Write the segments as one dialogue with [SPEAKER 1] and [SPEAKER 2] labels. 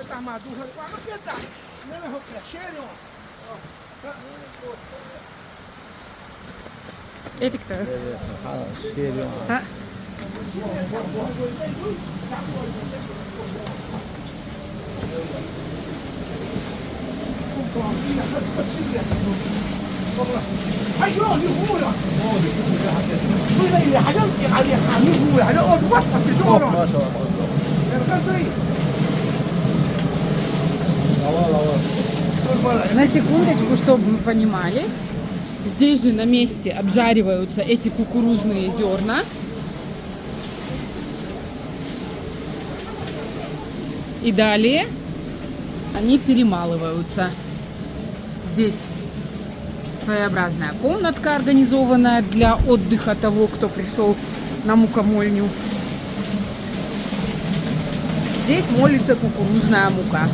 [SPEAKER 1] 大马肚上挂个别打，那个好可惜的哦。
[SPEAKER 2] Это кто?
[SPEAKER 3] Серия.
[SPEAKER 2] А? На секундочку, чтобы вы понимали, здесь же на месте обжариваются эти кукурузные зерна. И далее они перемалываются. Здесь своеобразная комнатка, организованная для отдыха того, кто пришел на мукомольню. Здесь молится кукурузная мука.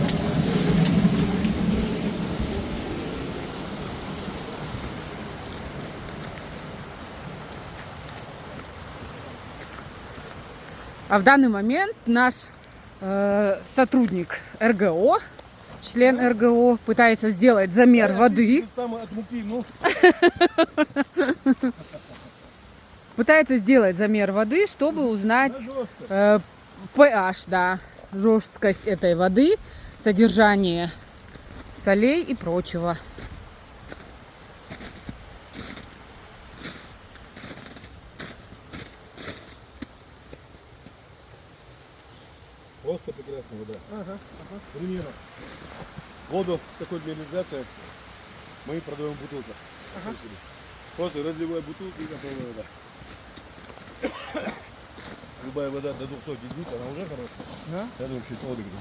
[SPEAKER 2] А в данный момент наш сотрудник РГО, член РГО, пытается сделать замер воды. Пытается сделать замер воды, чтобы узнать pH, да, жесткость этой воды, содержание солей и прочего.
[SPEAKER 4] Просто прекрасная вода. Примерно. Воду с такой минерализацией мы продаем в бутылках. Просто разливай бутылки и готовая вода. Любая вода до 200 единиц, она уже хорошая.
[SPEAKER 1] Да?
[SPEAKER 4] Я думаю, чуть отдыхну.